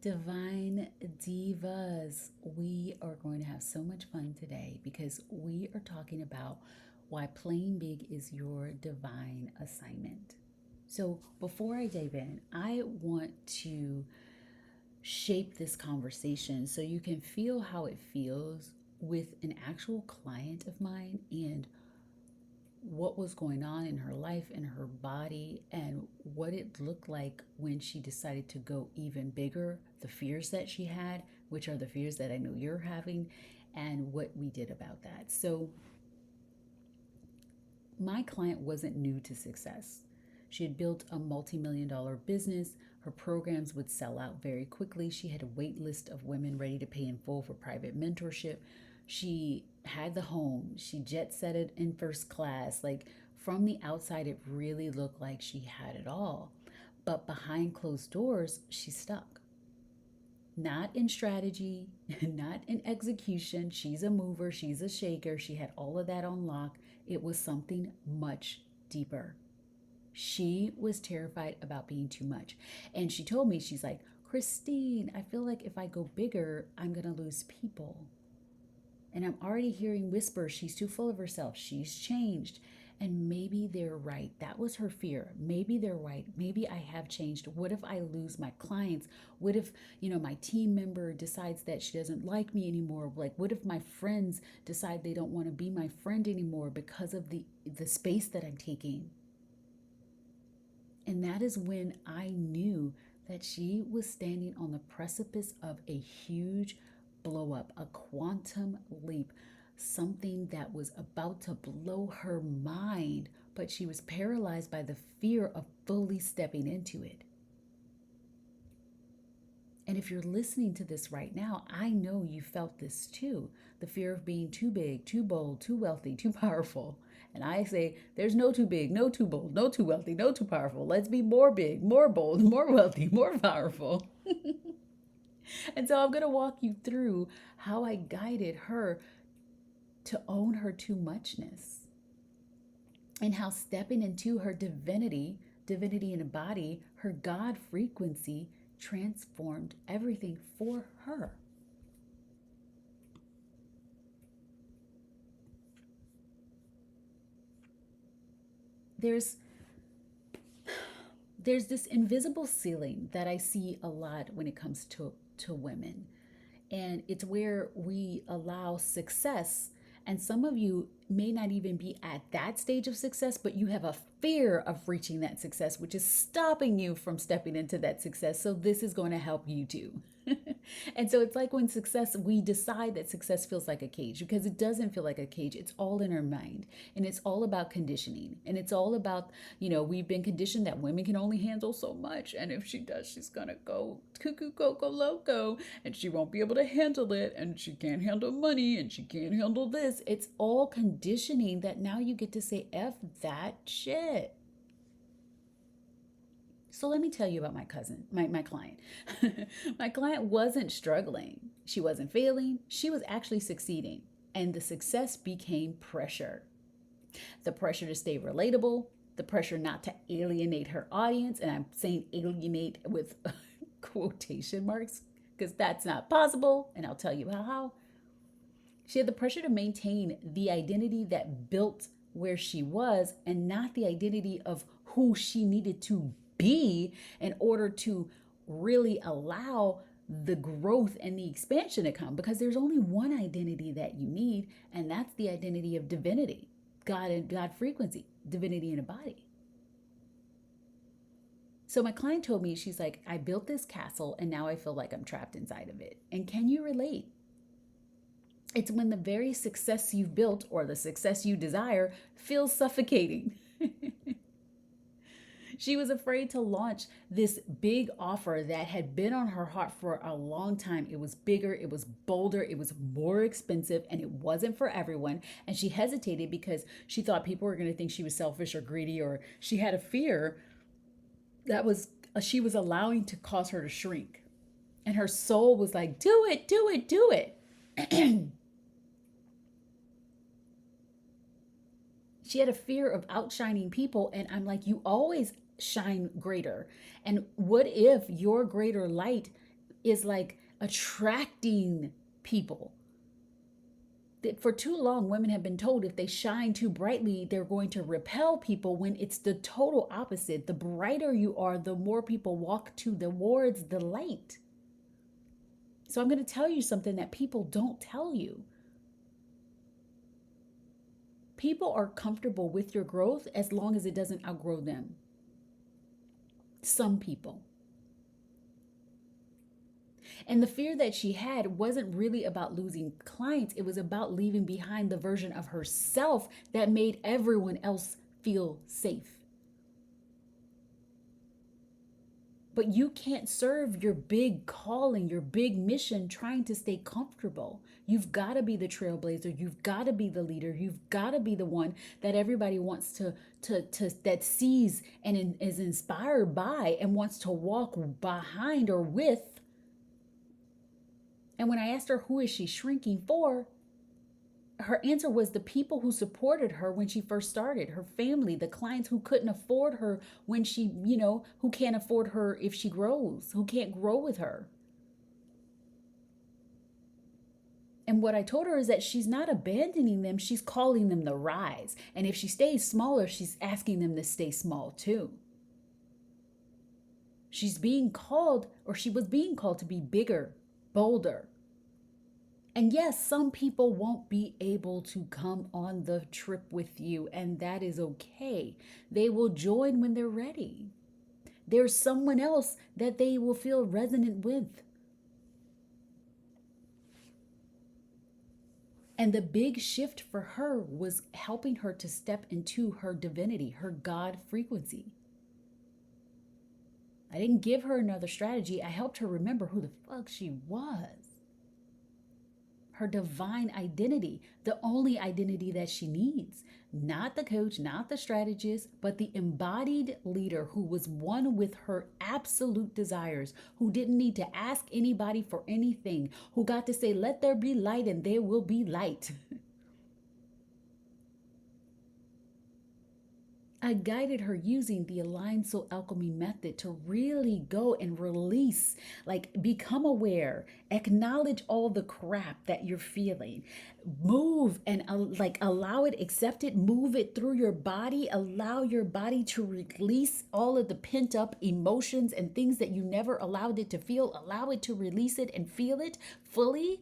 Divine Divas, we are going to have so much fun today because we are talking about why playing big is your divine assignment. So, before I dive in, I want to shape this conversation so you can feel how it feels with an actual client of mine and what was going on in her life, in her body, and what it looked like when she decided to go even bigger, the fears that she had, which are the fears that I know you're having, and what we did about that. So, my client wasn't new to success. She had built a multi-million dollar business. Her programs would sell out very quickly. She had a wait list of women ready to pay in full for private mentorship. She had the home. She jet set it in first class. Like from the outside, it really looked like she had it all. But behind closed doors, she's stuck. Not in strategy, not in execution. She's a mover, she's a shaker. She had all of that on lock. It was something much deeper. She was terrified about being too much. And she told me, she's like, Christine, I feel like if I go bigger, I'm going to lose people. And I'm already hearing whispers. She's too full of herself. She's changed. And maybe they're right. That was her fear. Maybe they're right. Maybe I have changed. What if I lose my clients? What if, my team member decides that she doesn't like me anymore? Like, what if my friends decide they don't want to be my friend anymore because of the space that I'm taking? And that is when I knew that she was standing on the precipice of a huge blow up, a quantum leap, something that was about to blow her mind, but she was paralyzed by the fear of fully stepping into it. And if you're listening to this right now, I know you felt this too, the fear of being too big, too bold, too wealthy, too powerful. And I say, there's no too big, no too bold, no too wealthy, no too powerful. Let's be more big, more bold, more wealthy, more powerful. And so I'm going to walk you through how I guided her to own her too muchness and how stepping into her divinity in a body, her God frequency transformed everything for her. There's there's this invisible ceiling that I see a lot when it comes to women. And it's where we allow success. And some of you may not even be at that stage of success, but you have a fear of reaching that success, which is stopping you from stepping into that success. So, this is going to help you too. And so, it's like when success, we decide that success feels like a cage because it doesn't feel like a cage. It's all in our mind and it's all about conditioning. And it's all about, we've been conditioned that women can only handle so much. And if she does, she's going to go cuckoo, coco, loco, and she won't be able to handle it. And she can't handle money and she can't handle this. It's all conditioning that now you get to say, F that shit. So let me tell you about my cousin, my client. My client wasn't struggling. She wasn't failing. She was actually succeeding. And the success became pressure. The pressure to stay relatable, the pressure not to alienate her audience. And I'm saying alienate with quotation marks because that's not possible. And I'll tell you how. She had the pressure to maintain the identity that built where she was and not the identity of who she needed to be in order to really allow the growth and the expansion to come because there's only one identity that you need, and that's the identity of divinity, God and God frequency, divinity in a body. So my client told me, she's like, I built this castle and now I feel like I'm trapped inside of it. And can you relate? It's when the very success you've built or the success you desire feels suffocating. She was afraid to launch this big offer that had been on her heart for a long time. It was bigger, it was bolder, it was more expensive, and it wasn't for everyone. And she hesitated because she thought people were going to think she was selfish or greedy, or she had a fear that was she was allowing to cause her to shrink. And her soul was like, do it, do it, do it. She had a fear of outshining people. And I'm like, you always shine greater. And what if your greater light is like attracting people. For too long, women have been told if they shine too brightly, they're going to repel people, when it's the total opposite. The brighter you are, the more people walk towards the light. So I'm going to tell you something that people don't tell you. People are comfortable with your growth as long as it doesn't outgrow them. Some people. And the fear that she had wasn't really about losing clients. It was about leaving behind the version of herself that made everyone else feel safe. But you can't serve your big calling, your big mission, trying to stay comfortable. You've got to be the trailblazer. You've got to be the leader. You've got to be the one that everybody wants to that sees and is inspired by and wants to walk behind or with. And when I asked her who is she shrinking for, her answer was the people who supported her when she first started, her family, the clients who couldn't afford her when she, who can't afford her if she grows, who can't grow with her. And what I told her is that she's not abandoning them, she's calling them to rise. And if she stays smaller, she's asking them to stay small too. She's being called, or she was being called, to be bigger, bolder. And yes, some people won't be able to come on the trip with you, and that is okay. They will join when they're ready. There's someone else that they will feel resonant with. And the big shift for her was helping her to step into her divinity, her God frequency. I didn't give her another strategy. I helped her remember who the fuck she was. Her divine identity, the only identity that she needs. Not the coach, not the strategist, but the embodied leader who was one with her absolute desires, who didn't need to ask anybody for anything, who got to say, let there be light and there will be light. I guided her using the Aligned Soul Alchemy method to really go and release, like become aware, acknowledge all the crap that you're feeling, move and allow it, accept it, move it through your body, allow your body to release all of the pent up emotions and things that you never allowed it to feel, allow it to release it and feel it fully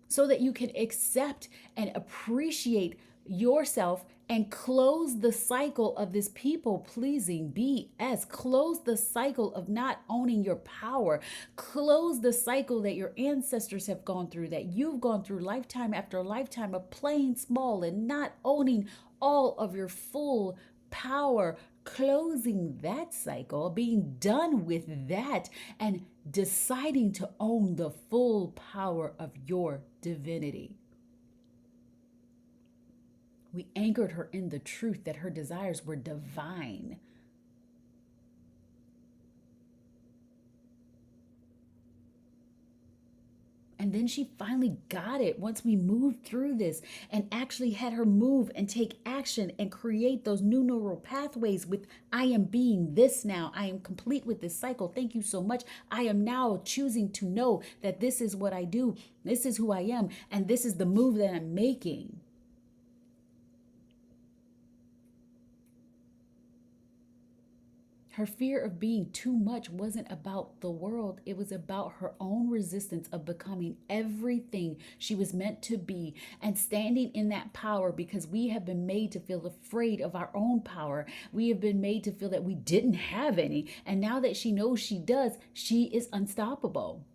so that you can accept and appreciate yourself and close the cycle of this people pleasing BS. Close the cycle of not owning your power. Close the cycle that your ancestors have gone through, that you've gone through lifetime after lifetime of playing small and not owning all of your full power. Closing that cycle, being done with that, and deciding to own the full power of your divinity. We anchored her in the truth that her desires were divine. And then she finally got it once we moved through this and actually had her move and take action and create those new neural pathways with, I am being this now. I am complete with this cycle. Thank you so much. I am now choosing to know that this is what I do. This is who I am. And this is the move that I'm making. Her fear of being too much wasn't about the world. It was about her own resistance of becoming everything she was meant to be and standing in that power, because we have been made to feel afraid of our own power. We have been made to feel that we didn't have any. And now that she knows she does, she is unstoppable.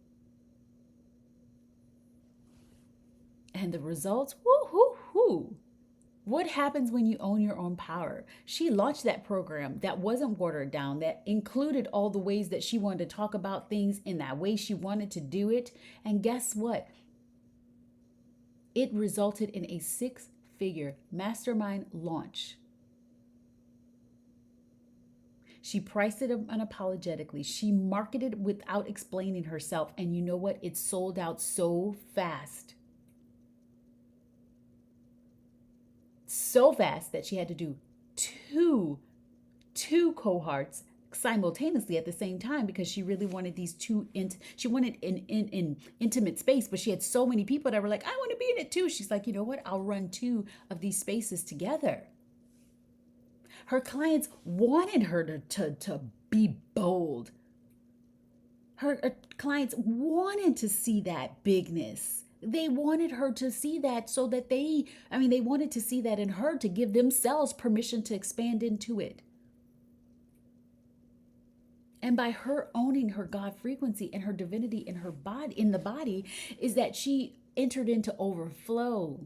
And the results, woo-hoo-hoo. What happens when you own your own power? She launched that program that wasn't watered down, that included all the ways that she wanted to talk about things in that way she wanted to do it. And guess what? It resulted in a 6-figure mastermind launch. She priced it unapologetically. She marketed without explaining herself. And you know what? It sold out so fast. So fast that she had to do two cohorts simultaneously at the same time, because she really wanted these two, she wanted an intimate space, but she had so many people that were like, I want to be in it too. She's like, you know what? I'll run two of these spaces together. Her clients wanted her to be bold. Her clients wanted to see that bigness. They wanted her to see that so that they wanted to see that in her to give themselves permission to expand into it. And by her owning her God frequency and her divinity in her body, in the body, is that she entered into overflow.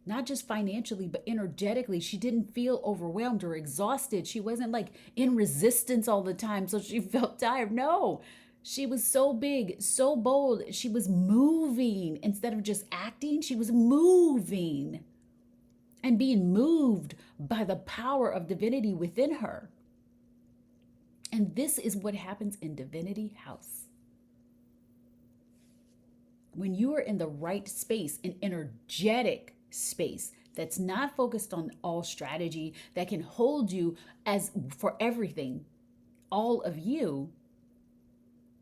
Not just financially, but energetically. She didn't feel overwhelmed or exhausted. She wasn't like in resistance all the time, so she felt tired. No, she was so big, so bold. She was moving. Instead of just acting, she was moving and being moved by the power of divinity within her. And this is what happens in Divinity House. When you are in the right space, an energetic space that's not focused on all strategy, that can hold you as for everything, all of you,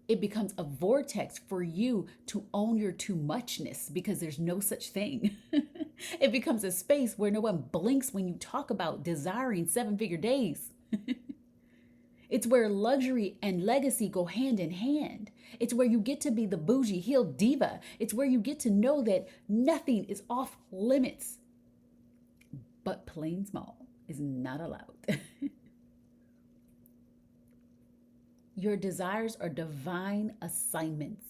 it becomes a vortex for you to own your too muchness, because there's no such thing. It becomes a space where no one blinks when you talk about desiring 7-figure days. It's where luxury and legacy go hand in hand. It's where you get to be the bougie heeled diva. It's where you get to know that nothing is off limits. But plain small is not allowed. Your desires are divine assignments.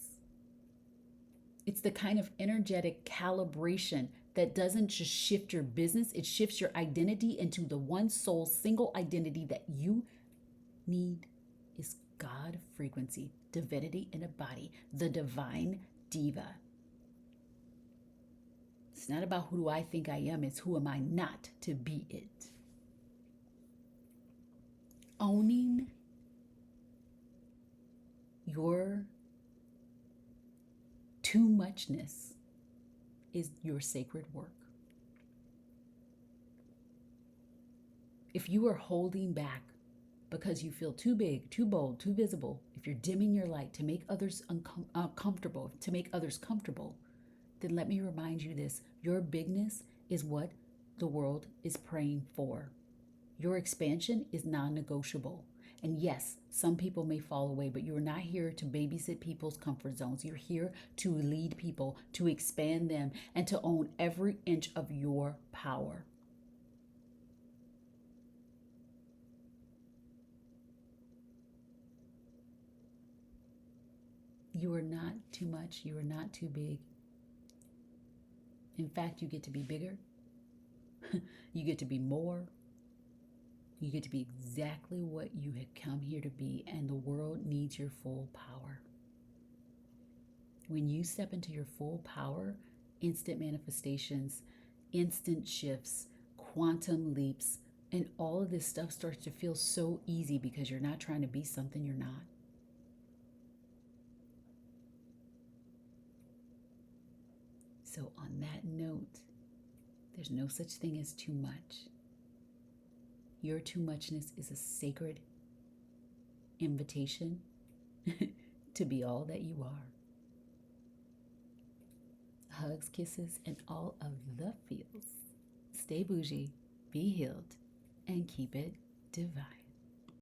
It's the kind of energetic calibration that doesn't just shift your business, it shifts your identity into the one soul, single identity that you need is God frequency, divinity in a body, the divine diva. It's not about who do I think I am, it's who am I not to be it. Owning your too muchness is your sacred work. If you are holding back because you feel too big, too bold, too visible, if you're dimming your light to make others uncomfortable, to make others comfortable, then let me remind you this. Your bigness is what the world is praying for. Your expansion is non-negotiable. And yes, some people may fall away, but you're not here to babysit people's comfort zones. You're here to lead people, to expand them, and to own every inch of your power. You are not too much. You are not too big. In fact, you get to be bigger. You get to be more. You get to be exactly what you had come here to be, and the world needs your full power. When you step into your full power, instant manifestations, instant shifts, quantum leaps, and all of this stuff starts to feel so easy because you're not trying to be something you're not. So on that note, there's no such thing as too much. Your too muchness is a sacred invitation to be all that you are. Hugs, kisses, and all of the feels. Stay bougie, be healed, and keep it divine.